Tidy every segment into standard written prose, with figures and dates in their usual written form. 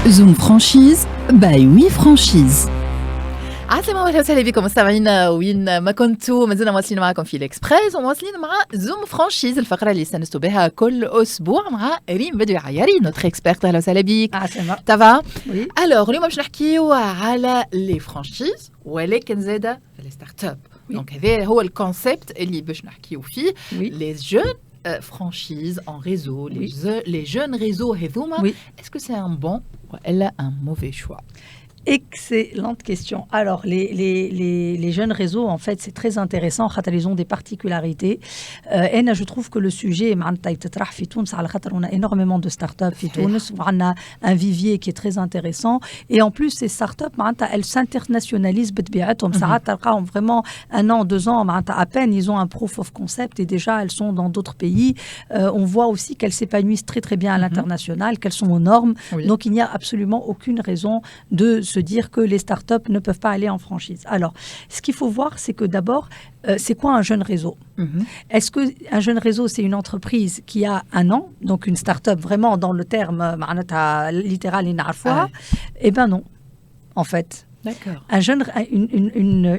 زوم فرانشيز باي وي فرانشيز. عسلامة وأهلا وسهلا بكم مستمعينا وين ما كنتوا، ما زلنا مواصلين معكم في الإكسبريس ومواصلين مع زوم فرانشيز، الفقرة اللي استنستوا بها كل أسبوع مع ريم بدوي عياري نوتر إكسبيرت. أهلا وسهلا بك. عسلامة. تافا؟ وي. ألوغ اليوم باش نحكيو على لي فرانشيز ولكن زادة في لي ستارت اب. دونك هذا هو الكونسيبت اللي باش نحكيو فيه. لي جون franchise en réseau, les jeunes réseaux, est-ce que c'est un bon ou un mauvais choix? Excellente question. Alors, les jeunes réseaux, en fait, c'est très intéressant. Ils ont des particularités. Et je trouve que le sujet, on a énormément de startups à Tunis. On a un vivier qui est très intéressant. Et en plus, ces startups, elles s'internationalisent. Vraiment, 1 an, 2 ans, à peine, ils ont un proof of concept et déjà, elles sont dans d'autres pays. On voit aussi qu'elles s'épanouissent très, très bien à l'international, qu'elles sont aux normes. Oui. Donc, il n'y a absolument aucune raison de se dire que les startups ne peuvent pas aller en franchise. Alors, ce qu'il faut voir, c'est que d'abord, c'est quoi un jeune réseau? Est-ce qu'un jeune réseau, c'est une entreprise qui a 1 an, donc une startup vraiment dans le terme littéral et narfois? Eh bien non, en fait. D'accord.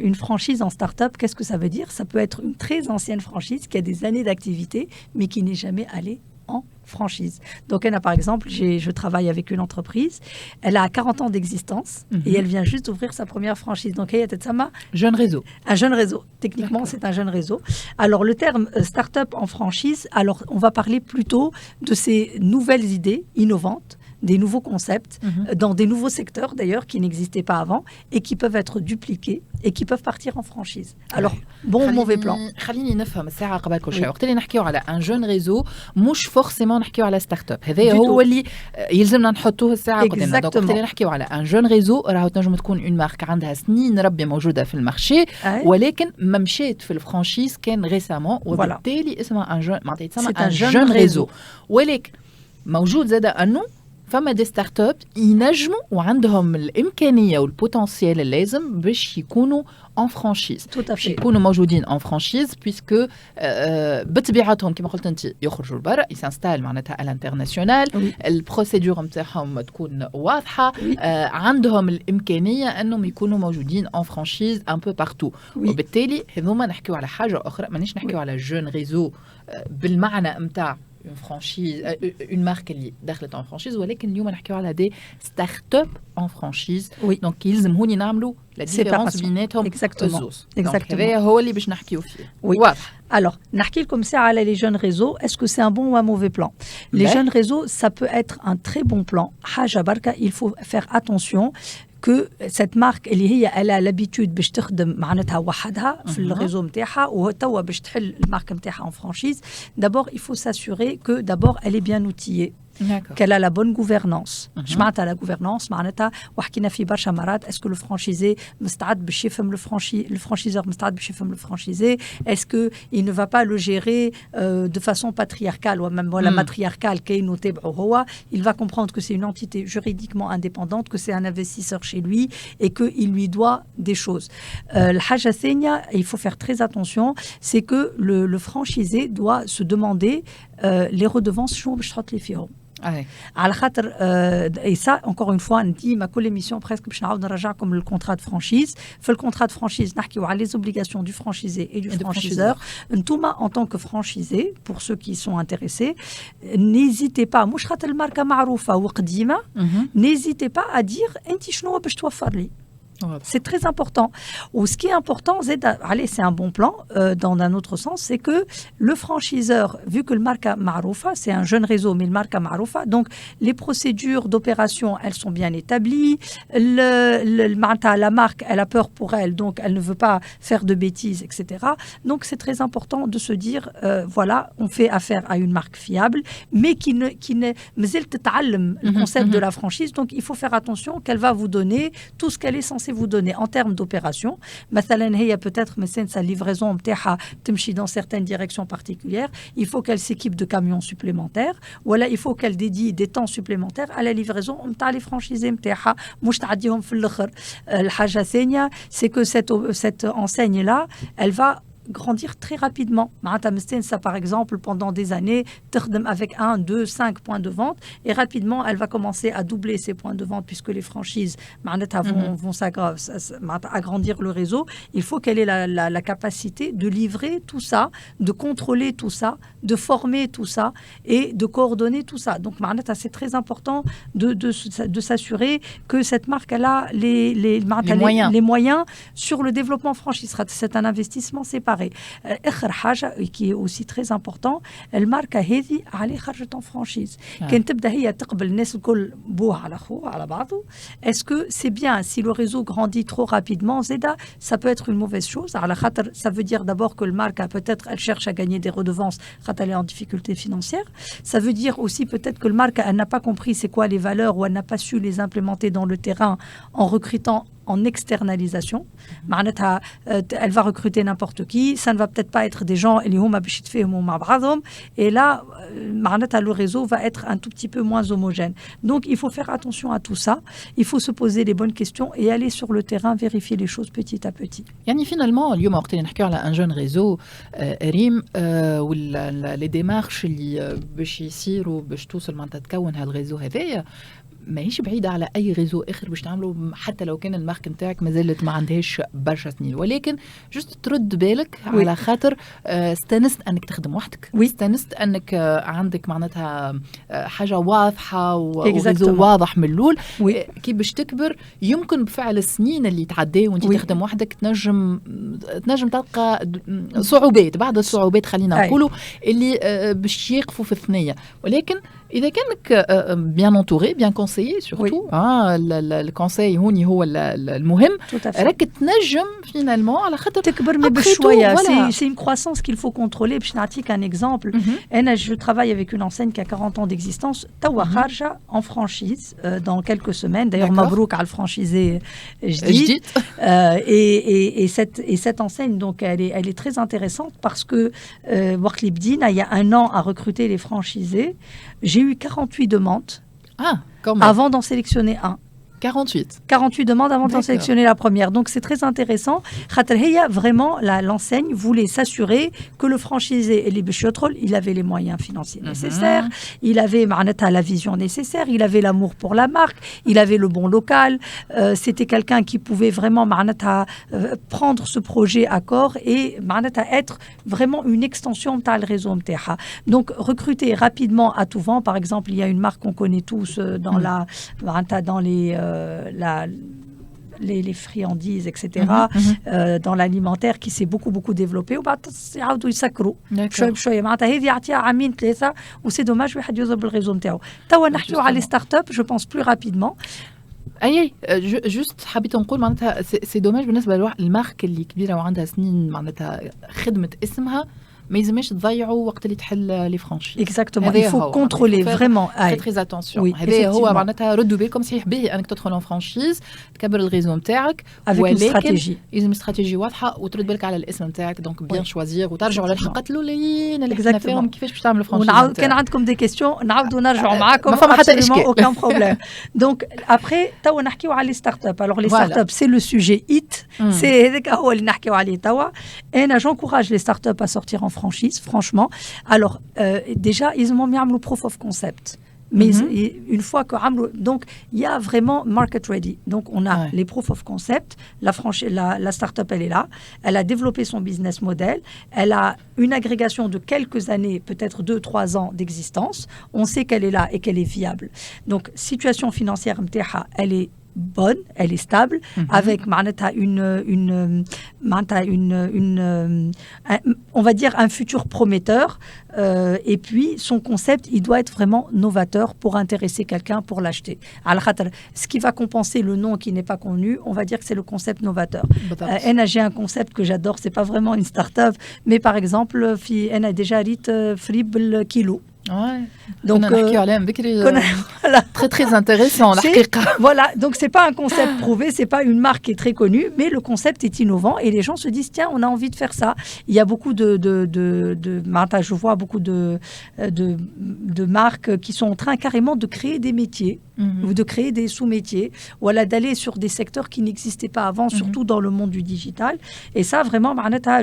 Une franchise en start-up, qu'est-ce que ça veut dire? Ça peut être une très ancienne franchise qui a des années d'activité, mais qui n'est jamais allée en franchise. Donc, par exemple, je travaille avec une entreprise, elle a 40 ans d'existence et elle vient juste d'ouvrir sa première franchise. Donc, jeune réseau. Un jeune réseau. Techniquement, c'est un jeune réseau. Alors, le terme start-up en franchise, alors on va parler plutôt de ces nouvelles idées innovantes, des nouveaux concepts, dans des nouveaux secteurs d'ailleurs qui n'existaient pas avant et qui peuvent être dupliqués et qui peuvent partir en franchise. Alors, bon ou mauvais plan? خليني نفهم الساعة قبل كل شيء. وقت اللي نحكيو على ان جون ريزو مش فورسيمون نحكيو على ستارت اب. هذا هو اللي يلزمنا نحطوه الساعة قدامنا. دونك وقت اللي نحكيو على ان جون ريزو راهو تنجم تكون اون مارك عندها سنين ربي موجودة في المارشي ولكن ما مشات في الفرانشيز كان ريسامون وبالتالي اسمها ان جون معناتها جون ريزو. ولكن موجود زاد انه فما دي ستارت اب ينجموا وعندهم الامكانيه والبوتنسيال اللازم باش يكونوا en franchise. Tout à fait. يكونوا موجودين en franchise puisque بطبيعتهم كما قلت انت يخرجوا لبرا يسانستال معناتها على الانترناسيونال البروسيدور نتاعهم تكون واضحه عندهم الامكانيه انهم يكونوا موجودين en franchise un peu partout. وبالتالي هذوما نحكيو على حاجه اخرى مانيش نحكيو على جون ريزو بالمعنى نتاع une franchise, une marque اللي دخلت en franchise ولكن اليوم نحكيو على des start-up en franchise. donc يلزموني نعملوا la différence بيناتهم. Exactement. هذا هو اللي باش نحكيو فيه. واضح. Alors, نحكي لكم ساعة على les jeunes réseaux. Est-ce que c'est un bon ou un mauvais plan? Les jeunes réseaux, ça peut être un très bon plan. حاجة بركة, il faut faire attention que cette marque اللي هي elle a l'habitude باش تخدم معناتها وحدها في الريزو نتاعها وتوا باش تحل الماركه نتاعها en franchise. D'abord, il faut s'assurer que d'abord elle est bien outillée. qu'elle a la bonne gouvernance. Je معناتها la gouvernance معناتها وحكينا في برشا مرات est-ce que le franchisé مستعد باش يفهم le franchiseur مستعد باش يفهم le franchisé, est-ce que il ne va pas le gérer de façon patriarcale ou même ولا matriarcale كأنه تبعه هو, il va comprendre que c'est une entité juridiquement indépendante, que c'est un investisseur chez lui et que il lui doit des choses. الحاجة الثانية, il faut faire très attention, c'est que le franchisé doit se demander les redevances شنو باش تحط لي فيهم. على خاطر et ça encore une fois ندي ما كل émission presque باش نعاود نرجعكم للكونترا de franchise. في الكونترا de franchise نحكيو على les obligations du franchisé et du franchiseur. نتوما en tant que franchisé, pour ceux qui sont intéressés, n'hésitez pas, مش خاطر الماركه معروفه وقديمه, n'hésitez pas à dire انت شنو باش توفر لي. C'est très important. Ou ce qui est important, c'est un bon plan dans un autre sens, c'est que le franchiseur, vu que le marque Maroufa, c'est un jeune réseau, mais le marque Maroufa, donc les procédures d'opération, elles sont bien établies. La marque, elle a peur pour elle, donc elle ne veut pas faire de bêtises, etc. Donc c'est très important de se dire, voilà, on fait affaire à une marque fiable, mais qui ne le concept de la franchise, donc il faut faire attention qu'elle va vous donner tout ce qu'elle est censée vous donner en termes d'opération. مثلا هي peut-être مثلا sa livraison نتاعها تمشي dans certaines directions particulières, il faut qu'elle s'équipe de camions supplémentaires, voilà, il faut qu'elle dédie des temps supplémentaires à la livraison نتاع les franchisés نتاعها مش تعديهم في الاخر. الحاجه الثانيه c'est que cette enseigne là, elle va grandir très rapidement. Ça, par exemple, pendant des années, avec 1, 2, 5 points de vente, et rapidement, elle va commencer à doubler ses points de vente puisque les franchises vont agrandir le réseau. Il faut qu'elle ait la capacité de livrer tout ça, de contrôler tout ça, de former tout ça et de coordonner tout ça. Donc, c'est très important de s'assurer que cette marque elle a les moyens sur le développement franchise. C'est un investissement séparé. Qui est aussi très important, elle marque هذه عليه خرجت en franchise. كان تبدا هي تقبل الناس الكل بوه على خوه على بعضه. Est-ce que c'est bien si le réseau grandit trop rapidement, Zeda, ça peut être une mauvaise chose. Ça veut dire d'abord que le marque peut-être elle cherche à gagner des redevances quand elle est en difficulté financière. Ça veut dire aussi peut-être que le marque elle n'a pas compris c'est quoi les valeurs ou elle n'a pas su les implémenter dans le terrain en recrutant en externalisation. Elle va recruter n'importe qui. Ça ne va peut-être pas être des gens et là, le réseau va être un tout petit peu moins homogène. Donc, il faut faire attention à tout ça. Il faut se poser les bonnes questions et aller sur le terrain, vérifier les choses petit à petit. يعني finalement, اليوم وقت اللي نحكيو على un jeune réseau ريم les démarches اللي باش يصيروا باش توصل معناتها تكون هذا الريزو هذايا ماهيش بعيدة على أي ريزو آخر باش تعملوا حتى لو كان المارك نتاعك مازالت ما عندهاش برشا سنين ولكن جست ترد بالك على خاطر استانست أنك تخدم وحدك استانست أنك عندك معناتها حاجة واضحة وريزو واضح من الأول كي باش تكبر يمكن بفعل السنين اللي تعدي وانت تخدم وحدك تنجم تلقى صعوبات بعض الصعوبات خلينا نقولوا اللي باش يقفوا في الثنية ولكن إذا كانك bien entouré, bien conseillé surtout, le conseil هو المهم راك تنجم finalement على خاطر تكبر بشوية. C'est une croissance qu'il faut contrôler. باش نعطيك un exemple. Je travaille avec une enseigne qui a 40 ans d'existence. توا خارجة en franchise dans quelques semaines. D'ailleurs, مبروك على الفرانشيزي جديد. Et cette enseigne, donc, elle est très intéressante parce que وقت اللي بدينا il y a un an à recruter les franchisés. J'ai eu 48 demandes avant d'en sélectionner un. 48 demandes avant d'en sélectionner la première. Donc, c'est très intéressant. Vraiment, l'enseigne voulait s'assurer que le franchisé, il avait les moyens financiers nécessaires, il avait la vision nécessaire, il avait l'amour pour la marque, il avait le bon local. C'était quelqu'un qui pouvait vraiment prendre ce projet à corps et être vraiment une extension de le réseau. Donc, recruter rapidement à tout vent. Par exemple, il y a une marque qu'on connaît tous dans les friandises, etc., dans l'alimentaire qui s'est beaucoup développé. C'est dommage, les startups, je pense plus rapidement. juste حبيت نقول معناتها سي دوماج بالنسبه للمارك اللي كبيره وعندها سنين معناتها خدمت اسمها ما يلزمش تضيعوا وقت اللي تحل لي فرانشيز. Exactement. Il faut contrôler vraiment. Très attention. هذا هو معناتها ردوا بالكم صحيح باهي انك تدخل en franchise تكبر الريزو نتاعك ولكن لازم استراتيجيه واضحه وترد بالك على الاسم نتاعك دونك بيان شوازير وترجعوا للحلقات الاولين اللي حكينا فيهم كيفاش باش تعمل فرانشيز. كان عندكم دي كيستيون نعاودوا نرجعوا معاكم ما فما حتى اشكال aucun problème. Donc après توا نحكيو على لي ستارت اب. Alors les startups c'est le sujet hit. C'est هذاك هو اللي نحكيو عليه توا. انا j'encourage les startups à sortir en franchise, franchement. Alors, déjà, ils ont mis un proof of concept. Mais une fois que... Donc, il y a vraiment market ready. Donc, on a les proof of concept. La start-up, elle est là. Elle a développé son business model. Elle a une agrégation de quelques années, peut-être 2-3 ans d'existence. On sait qu'elle est là et qu'elle est viable. Donc, situation financière, elle est bonne, elle est stable, avec on va dire un futur prometteur, et puis son concept, il doit être vraiment novateur pour intéresser quelqu'un pour l'acheter. Ce qui va compenser le nom qui n'est pas connu, on va dire que c'est le concept novateur. J'ai un concept que j'adore, c'est pas vraiment une start-up, mais par exemple, elle a déjà dit Frib le kilo. Ouais. Donc très intéressant. Voilà, donc c'est pas un concept prouvé, c'est pas une marque qui est très connue, mais le concept est innovant et les gens se disent tiens, on a envie de faire ça. Il y a beaucoup je vois beaucoup de marques qui sont en train carrément de créer des métiers ou de créer des sous-métiers, ou d'aller sur des secteurs qui n'existaient pas avant, surtout dans le monde du digital. Et ça, vraiment,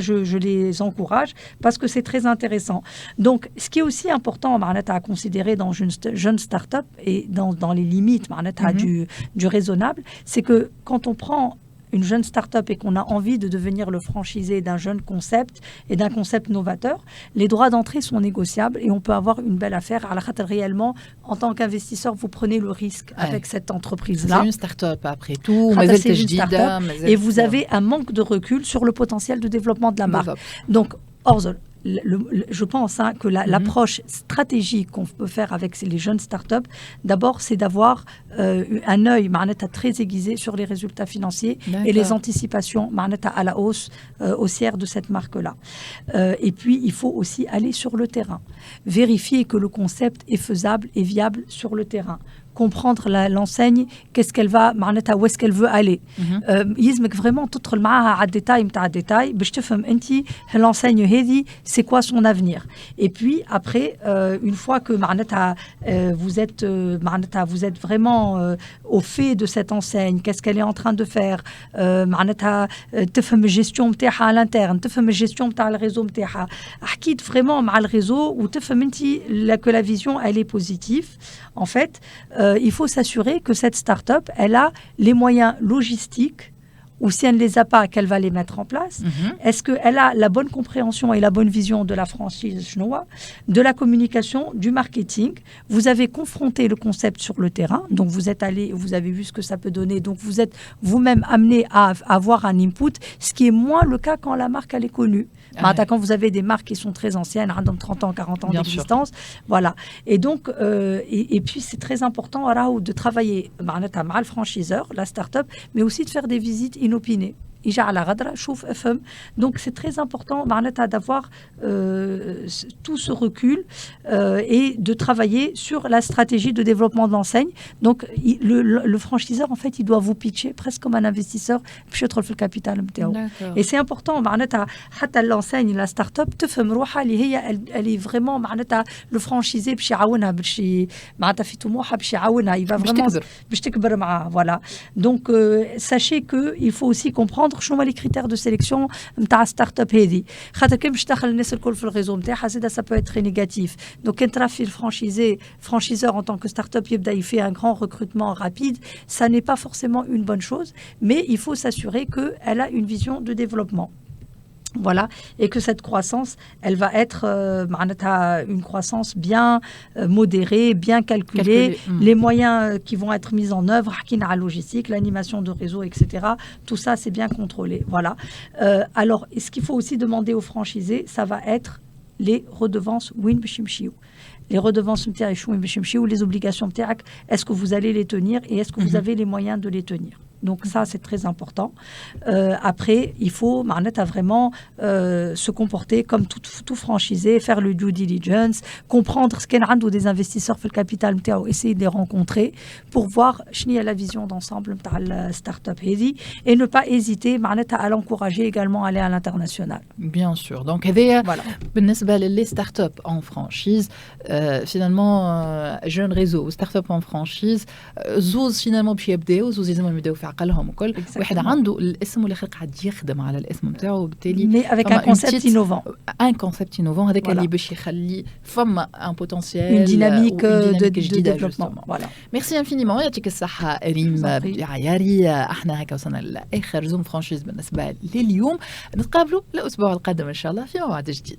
je les encourage parce que c'est très intéressant. Donc, ce qui est aussi important à considérer dans une jeune start-up et dans les limites du raisonnable, c'est que quand on prend une jeune start-up et qu'on a envie de devenir le franchisé d'un jeune concept et d'un concept novateur, les droits d'entrée sont négociables et on peut avoir une belle affaire. Réellement, en tant qu'investisseur, vous prenez le risque avec cette entreprise-là. C'est une start-up après tout, c'est une start-up et vous avez un manque de recul sur le potentiel de développement de la marque. Donc, je pense que l'approche stratégique qu'on peut faire avec les jeunes startups, d'abord, c'est d'avoir un œil très aiguisé sur les résultats financiers et les anticipations à la hausse haussière de cette marque-là. Et puis, il faut aussi aller sur le terrain, vérifier que le concept est faisable et viable sur le terrain. Comprendre l'enseigne, qu'est-ce qu'elle va, où est-ce qu'elle veut aller. يلزمك vraiment تدخل معاها على الديتاي نتاع الديتاي باش تفهم انت l'enseigne هذه c'est quoi son avenir. Et puis après une fois que vous êtes vraiment au fait de cette enseigne, qu'est-ce qu'elle est en train de faire, تفهم الجيستيون نتاعها à l'interne, تفهم الجيستيون نتاع الريزو نتاعها, حكيت vraiment مع الريزو وتفهم انت que la vision elle est positive. En fait, il faut s'assurer que cette start-up, elle a les moyens logistiques, ou si elle ne les a pas, qu'elle va les mettre en place. Est-ce qu'elle a la bonne compréhension et la bonne vision de la franchise chinoise, de la communication, du marketing? Vous avez confronté le concept sur le terrain, donc vous êtes allé, vous avez vu ce que ça peut donner, donc vous êtes vous-même amené à avoir un input, ce qui est moins le cas quand la marque elle est connue. Quand vous avez des marques qui sont très anciennes, 30 ans, 40 ans d'existence, voilà. Et donc, et puis c'est très important de travailler avec le franchiseur, la start-up, mais aussi de faire des visites inopinées. Donc c'est très important d'avoir tout ce recul et de travailler sur la stratégie de développement de l'enseigne. Donc le franchiseur, en fait, il doit vous pitcher presque comme un investisseur في الكابيتال نتاعو. Et c'est important حتى l'enseigne, la start-up تفهم روحها اللي هي elle est vraiment le franchisé باش يعاونها باش في طموحها باش يعاونها, il va vraiment باش تكبر معاه. Voilà. Donc sachez que il faut aussi comprendre شنو هما les critères de sélection نتاع ستارت-اب هذه. خاطر كي باش تدخل الناس الكل في الريزو نتاعها زيد ça peut être négatif. Donc كان ترى في franchiseur en tant que start-up يبدا il fait un grand recrutement rapide, ça n'est pas forcément une bonne chose, mais il faut s'assurer qu'elle a une vision de développement. Voilà, et que cette croissance, elle va être une croissance bien modérée, bien calculée. Les moyens qui vont être mis en œuvre, la logistique, l'animation de réseau, etc. Tout ça, c'est bien contrôlé. Voilà. Alors, ce qu'il faut aussi demander aux franchisés, ça va être les redevances Win Bishimchiou. Les redevances ou les obligations, est-ce que vous allez les tenir et est-ce que vous avez les moyens de les tenir? Donc ça, c'est très important. Après, il faut vraiment se comporter comme tout franchisé, faire le due diligence, comprendre ce qu'est des investisseurs fait le capital, essayer de les rencontrer pour voir la vision d'ensemble de la start-up et ne pas hésiter à l'encourager également à aller à l'international. Bien sûr. Donc, voilà. Les start-up en franchise, finalement, jeune réseau, start-up en franchise, زوز finalement باش يبداو يبداو في عقلهم وكل واحد عنده الاسم والاخر قاعد يخدم على الاسم نتاعو وبالتالي mais avec un concept innovant. Un concept innovant هذاك اللي باش يخلي فما un potentiel, une dynamique de développement. Voilà. Merci infiniment, يعطيك الصحة ريم عياري. احنا هكا وصلنا لاخر زوم فرانشيز بالنسبة لليوم. نتقابلوا الاسبوع القادم ان شاء الله في موعد جديد.